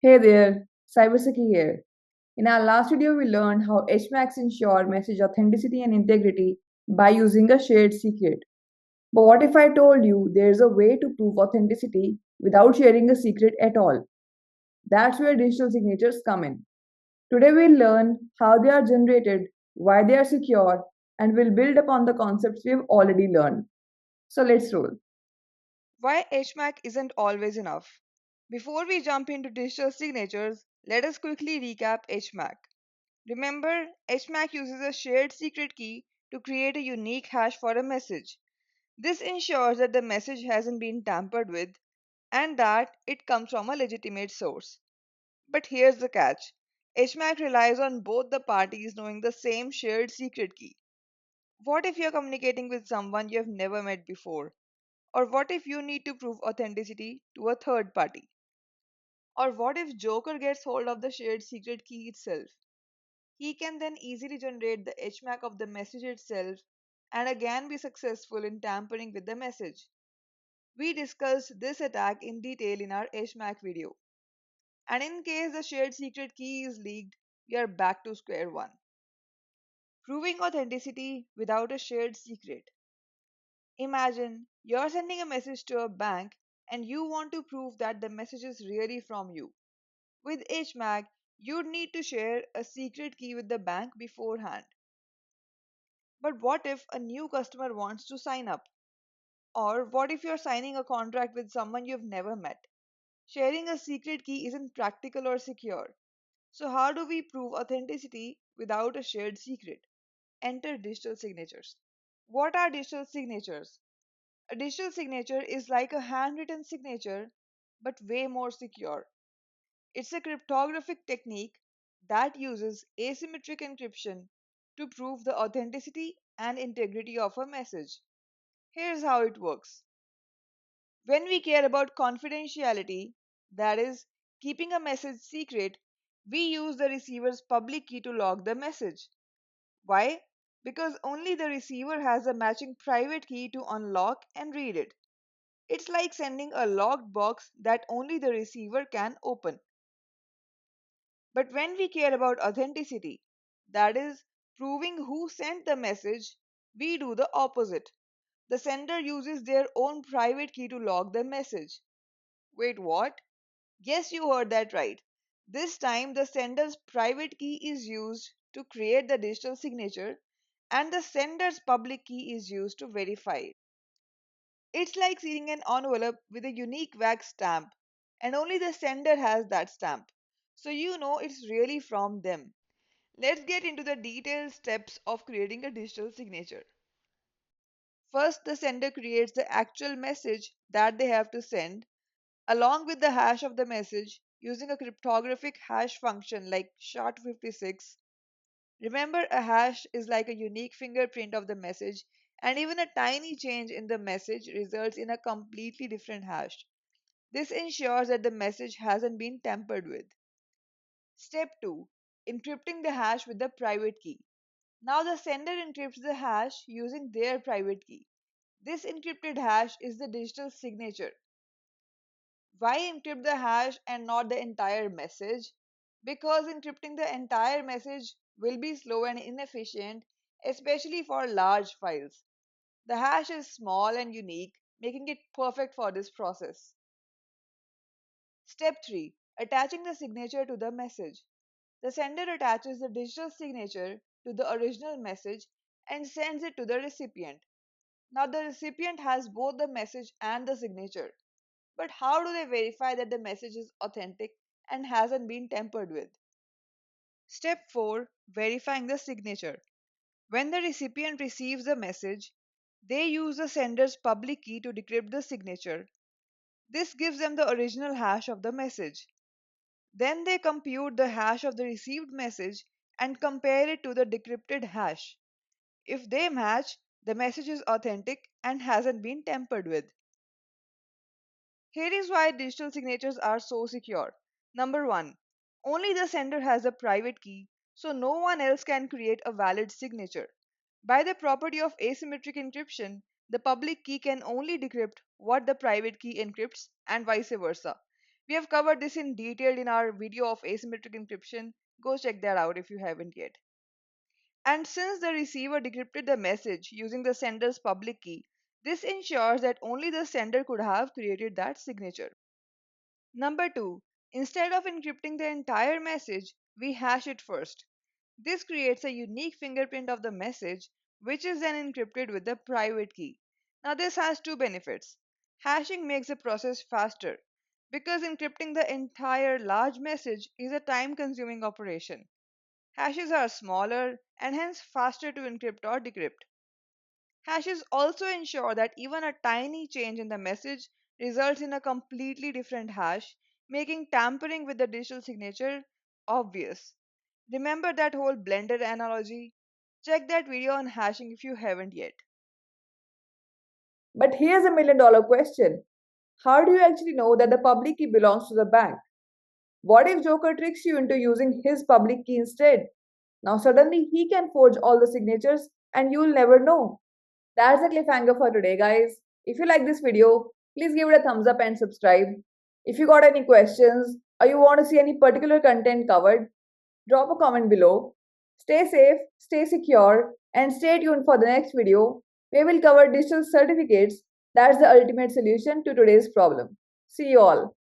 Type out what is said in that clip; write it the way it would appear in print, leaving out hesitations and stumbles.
Hey there, Cybersecurity here. In our last video, we learned how HMACs ensure message authenticity and integrity by using a shared secret. But what if I told you there's a way to prove authenticity without sharing a secret at all? That's where digital signatures come in. Today, we'll learn how they are generated, why they are secure, and we'll build upon the concepts we've already learned. So let's roll. Why HMAC isn't always enough. Before we jump into digital signatures, let us quickly recap HMAC. Remember, HMAC uses a shared secret key to create a unique hash for a message. This ensures that the message hasn't been tampered with and that it comes from a legitimate source. But here's the catch. HMAC relies on both the parties knowing the same shared secret key. What if you're communicating with someone you have never met before? Or what if you need to prove authenticity to a third party? Or what if Joker gets hold of the shared secret key itself? He can then easily generate the HMAC of the message itself and again be successful in tampering with the message. We discussed this attack in detail in our HMAC video. And in case the shared secret key is leaked, we are back to square one. Proving authenticity without a shared secret. Imagine you're sending a message to a bank and you want to prove that the message is really from you. With HMAC, you'd need to share a secret key with the bank beforehand. But what if a new customer wants to sign up? Or what if you're signing a contract with someone you've never met? Sharing a secret key isn't practical or secure. So, how do we prove authenticity without a shared secret? Enter digital signatures. What are digital signatures? A digital signature is like a handwritten signature, but way more secure. It's a cryptographic technique that uses asymmetric encryption to prove the authenticity and integrity of a message. Here's how it works. When we care about confidentiality, that is, keeping a message secret, we use the receiver's public key to lock the message. Why? Because only the receiver has a matching private key to unlock and read it. It's like sending a locked box that only the receiver can open. But when we care about authenticity, that is, proving who sent the message, we do the opposite. The sender uses their own private key to lock the message. Wait, what? Yes, you heard that right. This time, the sender's private key is used to create the digital signature, and the sender's public key is used to verify it. It's like seeing an envelope with a unique wax stamp, and only the sender has that stamp. So you know it's really from them. Let's get into the detailed steps of creating a digital signature. First, the sender creates the actual message that they have to send, along with the hash of the message using a cryptographic hash function like SHA-256. Remember, a hash is like a unique fingerprint of the message, and even a tiny change in the message results in a completely different hash. This ensures that the message hasn't been tampered with. Step 2. Encrypting the hash with the private key. Now the sender encrypts the hash using their private key. This encrypted hash is the digital signature. Why encrypt the hash and not the entire message? Because encrypting the entire message will be slow and inefficient, especially for large files. The hash is small and unique, making it perfect for this process. Step 3. Attaching the signature to the message. The sender attaches the digital signature to the original message and sends it to the recipient. Now, the recipient has both the message and the signature. But how do they verify that the message is authentic and hasn't been tampered with? Step 4. Verifying the signature. When the recipient receives the message, they use the sender's public key to decrypt the signature. This gives them the original hash of the message. Then they compute the hash of the received message and compare it to the decrypted hash. If they match, the message is authentic and hasn't been tampered with. Here is why digital signatures are so secure. Number 1. Only the sender has a private key, so no one else can create a valid signature. By the property of asymmetric encryption, the public key can only decrypt what the private key encrypts and vice versa. We have covered this in detail in our video of asymmetric encryption. Go check that out if you haven't yet. And since the receiver decrypted the message using the sender's public key, this ensures that only the sender could have created that signature. Number 2. Instead of encrypting the entire message, we hash it first. This creates a unique fingerprint of the message, which is then encrypted with the private key. Now, this has two benefits. Hashing makes the process faster because encrypting the entire large message is a time consuming operation. Hashes are smaller and hence faster to encrypt or decrypt. Hashes also ensure that even a tiny change in the message results in a completely different hash, making tampering with the digital signature obvious. Remember that whole blender analogy? Check that video on hashing if you haven't yet. But here's a $1 million question. How do you actually know that the public key belongs to the bank? What if Joker tricks you into using his public key instead? Now suddenly he can forge all the signatures and you'll never know. That's the cliffhanger for today, guys. If you like this video, please give it a thumbs up and subscribe. If you got any questions or you want to see any particular content covered, drop a comment below. Stay safe, stay secure, and stay tuned for the next video where we'll cover digital certificates. That's the ultimate solution to today's problem. See you all.